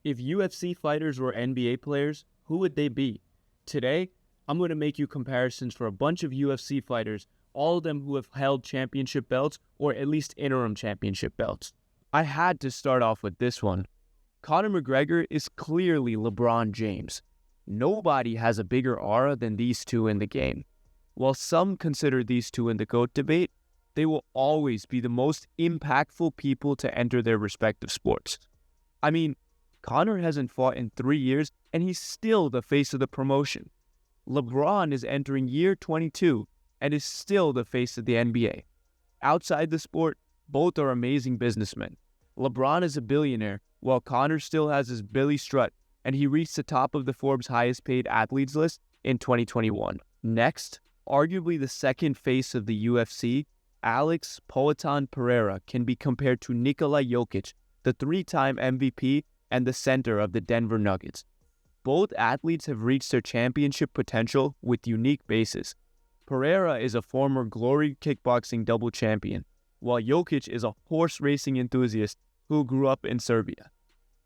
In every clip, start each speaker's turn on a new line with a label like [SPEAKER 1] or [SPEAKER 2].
[SPEAKER 1] If UFC fighters were NBA players, who would they be? Today, I'm going to make you comparisons for a bunch of UFC fighters, all of them who have held championship belts or at least interim championship belts. I had to start off with this one. Conor McGregor is clearly LeBron James. Nobody has a bigger aura than these two in the game. While some consider these two in the GOAT debate, they will always be the most impactful people to enter their respective sports. I mean, Conor hasn't fought in 3 years, and he's still the face of the promotion. LeBron is entering year 22 and is still the face of the NBA. Outside the sport, both are amazing businessmen. LeBron is a billionaire, while Conor still has his Billy Strut, and he reached the top of the Forbes highest paid athletes list in 2021. Next, arguably the second face of the UFC, Alex Poatan Pereira can be compared to Nikola Jokic, the 3-time MVP and the center of the Denver Nuggets. Both athletes have reached their championship potential with unique bases. Pereira is a former Glory kickboxing double champion, while Jokic is a horse racing enthusiast who grew up in Serbia.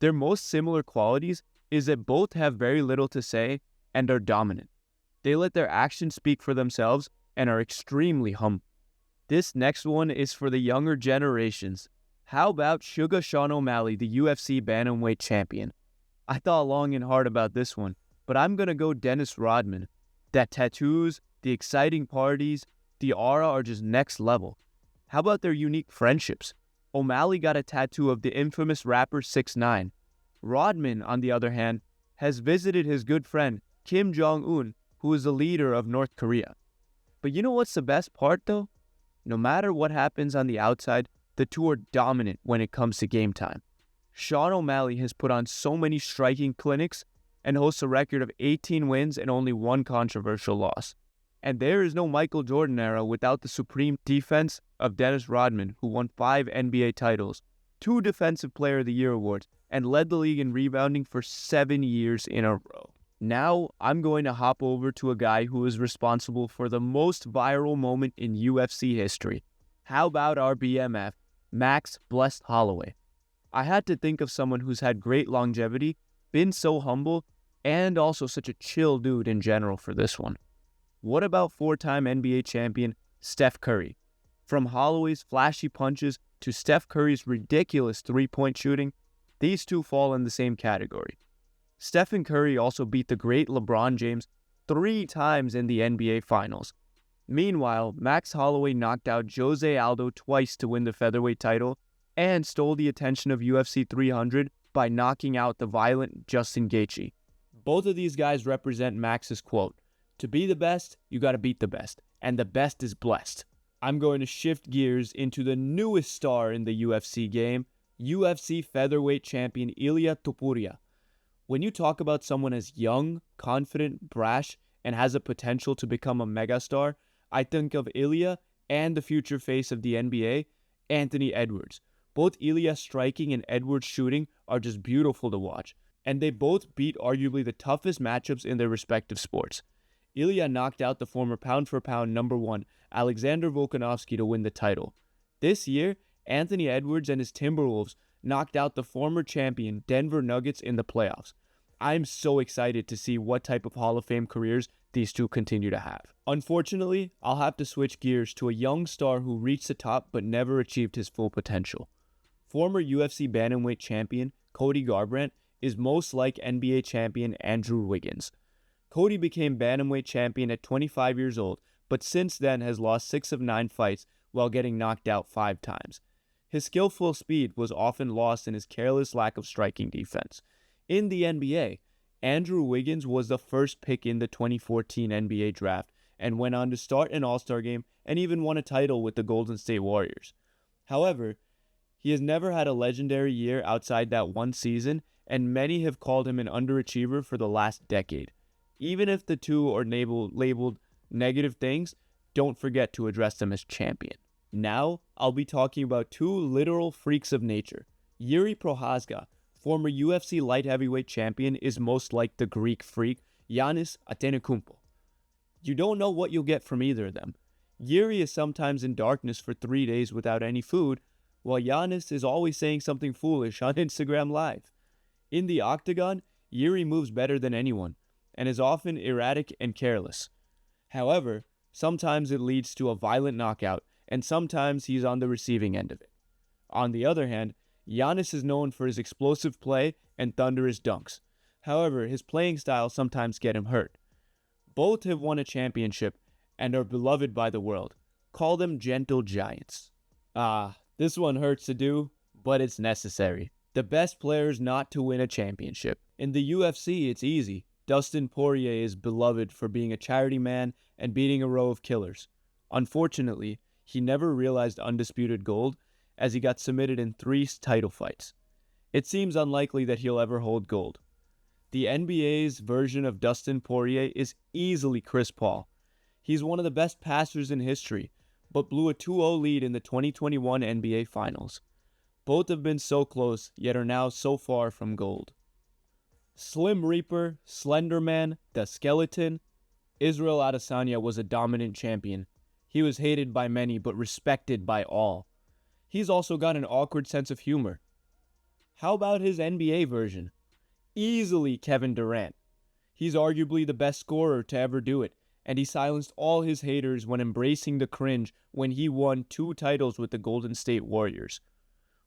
[SPEAKER 1] Their most similar qualities is that both have very little to say and are dominant. They let their actions speak for themselves and are extremely humble. This next one is for the younger generations. How about Sugar Sean O'Malley, the UFC bantamweight champion? I thought long and hard about this one, but I'm going to go Dennis Rodman. That tattoos, the exciting parties, the aura are just next level. How about their unique friendships? O'Malley got a tattoo of the infamous rapper 6ix9ine. Rodman, on the other hand, has visited his good friend Kim Jong-un, who is the leader of North Korea. But you know what's the best part though? No matter what happens on the outside, the two are dominant when it comes to game time. Sean O'Malley has put on so many striking clinics and hosts a record of 18 wins and only 1 controversial loss. And there is no Michael Jordan era without the supreme defense of Dennis Rodman, who won 5 NBA titles, 2 Defensive Player of the Year awards, and led the league in rebounding for 7 years in a row. Now, I'm going to hop over to a guy who is responsible for the most viral moment in UFC history. How about our BMF, Max Blessed Holloway? I had to think of someone who's had great longevity, been so humble, and also such a chill dude in general for this one. What about 4-time NBA champion Steph Curry? From Holloway's flashy punches to Steph Curry's ridiculous three-point shooting, these two fall in the same category. Stephen Curry also beat the great LeBron James 3 times in the NBA Finals. Meanwhile, Max Holloway knocked out Jose Aldo twice to win the featherweight title and stole the attention of UFC 300 by knocking out the violent Justin Gaethje. Both of these guys represent Max's quote, "To be the best, you gotta beat the best, and the best is blessed." I'm going to shift gears into the newest star in the UFC game, UFC featherweight champion Ilia Topuria. When you talk about someone as young, confident, brash, and has a potential to become a megastar, I think of Ilia and the future face of the NBA, Anthony Edwards. Both Ilia striking and Edwards shooting are just beautiful to watch, and they both beat arguably the toughest matchups in their respective sports. Ilia knocked out the former pound-for-pound #1 Alexander Volkanovski to win the title. This year, Anthony Edwards and his Timberwolves knocked out the former champion Denver Nuggets in the playoffs. I'm so excited to see what type of Hall of Fame careers these two continue to have. Unfortunately, I'll have to switch gears to a young star who reached the top but never achieved his full potential. Former UFC bantamweight champion Cody Garbrandt is most like NBA champion Andrew Wiggins. Cody became bantamweight champion at 25 years old, but since then has lost 6 of 9 fights while getting knocked out 5 times. His skillful speed was often lost in his careless lack of striking defense. In the NBA, Andrew Wiggins was the first pick in the 2014 NBA draft and went on to start an All-Star game and even won a title with the Golden State Warriors. However, he has never had a legendary year outside that one season, and many have called him an underachiever for the last decade. Even if the two are labeled negative things, don't forget to address them as champion. Now, I'll be talking about 2 literal freaks of nature. Jiří Procházka, former UFC light heavyweight champion, is most like the Greek freak Giannis Antetokounmpo. You don't know what you'll get from either of them. Jiří is sometimes in darkness for 3 days without any food, while Giannis is always saying something foolish on Instagram Live. In the octagon, Jiří moves better than anyone, and is often erratic and careless. However, sometimes it leads to a violent knockout, and sometimes he's on the receiving end of it. On the other hand, Giannis is known for his explosive play and thunderous dunks. However, his playing style sometimes gets him hurt. Both have won a championship and are beloved by the world. Call them gentle giants. This one hurts to do, but it's necessary. The best players not to win a championship. In the UFC, it's easy. Dustin Poirier is beloved for being a charity man and beating a row of killers. Unfortunately, he never realized undisputed gold, as he got submitted in 3 title fights. It seems unlikely that he'll ever hold gold. The NBA's version of Dustin Poirier is easily Chris Paul. He's one of the best passers in history, but blew a 2-0 lead in the 2021 NBA Finals. Both have been so close, yet are now so far from gold. Slim Reaper, Slender Man, the Skeleton. Israel Adesanya was a dominant champion. He was hated by many, but respected by all. He's also got an awkward sense of humor. How about his NBA version? Easily Kevin Durant. He's arguably the best scorer to ever do it, and he silenced all his haters when embracing the cringe when he won 2 titles with the Golden State Warriors.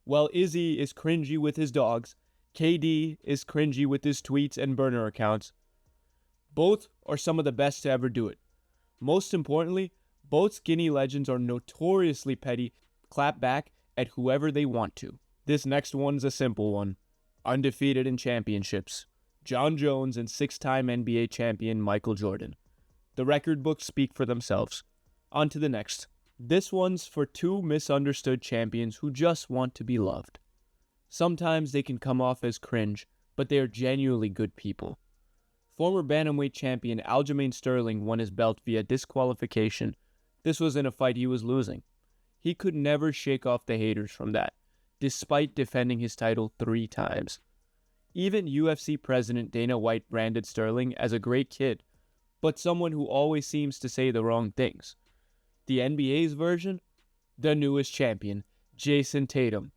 [SPEAKER 1] While Izzy is cringy with his dogs, KD is cringy with his tweets and burner accounts. Both are some of the best to ever do it. Most importantly, both skinny legends are notoriously petty, clap back at whoever they want to. This next one's a simple one. Undefeated in championships. Jon Jones and 6-time NBA champion Michael Jordan. The record books speak for themselves. On to the next. This one's for 2 misunderstood champions who just want to be loved. Sometimes they can come off as cringe, but they are genuinely good people. Former bantamweight champion Aljamain Sterling won his belt via disqualification. This was in a fight he was losing. He could never shake off the haters from that, despite defending his title 3 times. Even UFC president Dana White branded Sterling as a great kid, but someone who always seems to say the wrong things. The NBA's version? The newest champion, Jayson Tatum.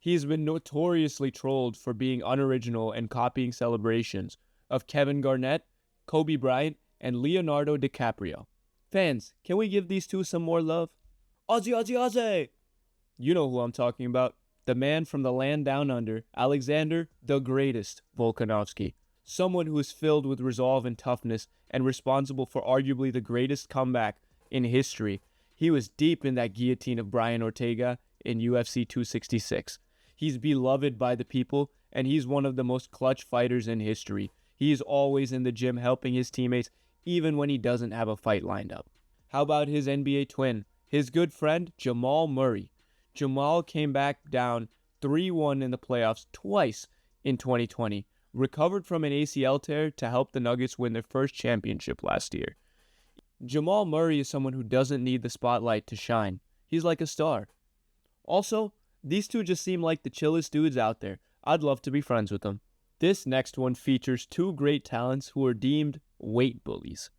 [SPEAKER 1] He's been notoriously trolled for being unoriginal and copying celebrations of Kevin Garnett, Kobe Bryant, and Leonardo DiCaprio. Fans, can we give these 2 some more love? Ozzy, Ozzy, Ozzy! You know who I'm talking about. The man from the land down under, Alexander the Greatest Volkanovski. Someone who is filled with resolve and toughness and responsible for arguably the greatest comeback in history. He was deep in that guillotine of Brian Ortega in UFC 266. He's beloved by the people, and he's one of the most clutch fighters in history. He's always in the gym helping his teammates, even when he doesn't have a fight lined up. How about his NBA twin, his good friend Jamal Murray? Jamal came back down 3-1 in the playoffs twice in 2020, recovered from an ACL tear to help the Nuggets win their first championship last year. Jamal Murray is someone who doesn't need the spotlight to shine. He's like a star. Also, these 2 just seem like the chillest dudes out there. I'd love to be friends with them. This next one features 2 great talents who are deemed weight bullies.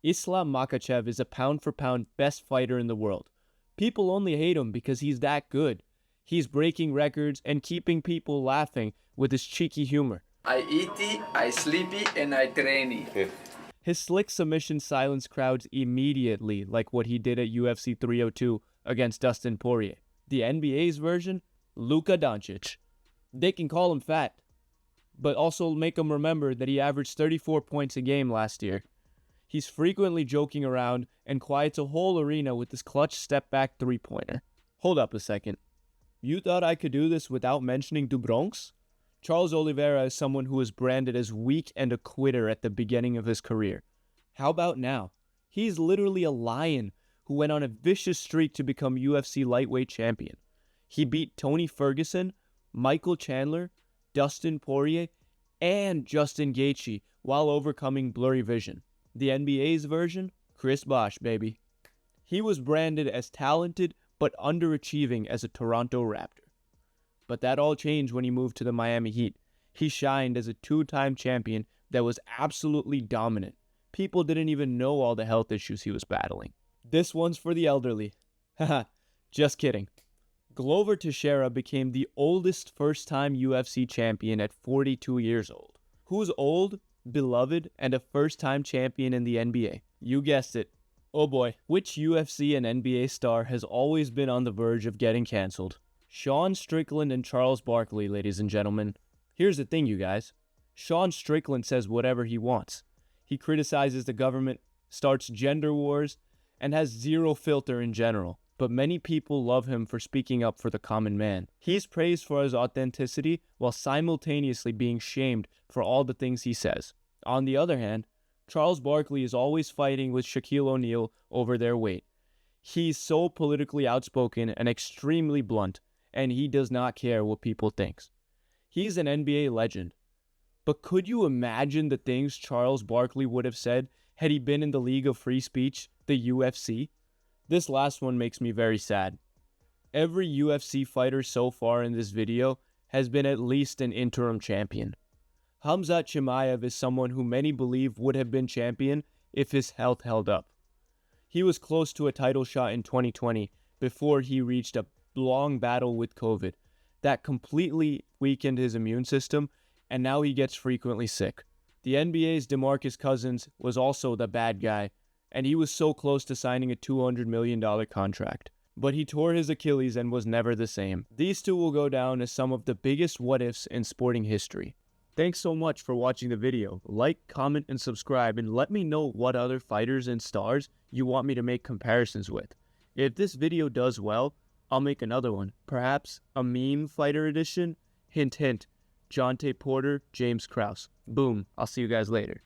[SPEAKER 1] Islam Makhachev is a pound-for-pound best fighter in the world. People only hate him because he's that good. He's breaking records and keeping people laughing with his cheeky humor.
[SPEAKER 2] I eat, I sleepy, and I trainy.
[SPEAKER 1] His slick submission silenced crowds immediately, like what he did at UFC 302 against Dustin Poirier. The NBA's version? Luka Doncic. They can call him fat, but also make him remember that he averaged 34 points a game last year. He's frequently joking around and quiets a whole arena with his clutch step-back 3-pointer. Hold up a second. You thought I could do this without mentioning Du Bronx? Charles Oliveira is someone who was branded as weak and a quitter at the beginning of his career. How about now? He's literally a lion who went on a vicious streak to become UFC lightweight champion. He beat Tony Ferguson, Michael Chandler, Dustin Poirier, and Justin Gaethje while overcoming blurry vision. The NBA's version? Chris Bosh, baby. He was branded as talented but underachieving as a Toronto Raptor. But that all changed when he moved to the Miami Heat. He shined as a 2-time champion that was absolutely dominant. People didn't even know all the health issues he was battling. This one's for the elderly. Haha, just kidding. Glover Teixeira became the oldest first-time UFC champion at 42 years old. Who's old, beloved, and a first-time champion in the NBA? You guessed it. Oh boy. Which UFC and NBA star has always been on the verge of getting cancelled? Sean Strickland and Charles Barkley, ladies and gentlemen. Here's the thing, you guys. Sean Strickland says whatever he wants. He criticizes the government, starts gender wars, and has zero filter in general. But many people love him for speaking up for the common man. He's praised for his authenticity while simultaneously being shamed for all the things he says. On the other hand, Charles Barkley is always fighting with Shaquille O'Neal over their weight. He's so politically outspoken and extremely blunt, and he does not care what people think. He's an NBA legend. But could you imagine the things Charles Barkley would have said had he been in the League of Free Speech, the UFC? This last one makes me very sad. Every UFC fighter so far in this video has been at least an interim champion. Khamzat Chimaev is someone who many believe would have been champion if his health held up. He was close to a title shot in 2020 before he reached a long battle with COVID that completely weakened his immune system, and now he gets frequently sick. The NBA's DeMarcus Cousins was also the bad guy, and he was so close to signing a $200 million contract. But he tore his Achilles and was never the same. These two will go down as some of the biggest what-ifs in sporting history. Thanks so much for watching the video. Like, comment, and subscribe, and let me know what other fighters and stars you want me to make comparisons with. If this video does well, I'll make another one. Perhaps a meme fighter edition? Hint hint. Jonte Porter, James Krause. Boom. I'll see you guys later.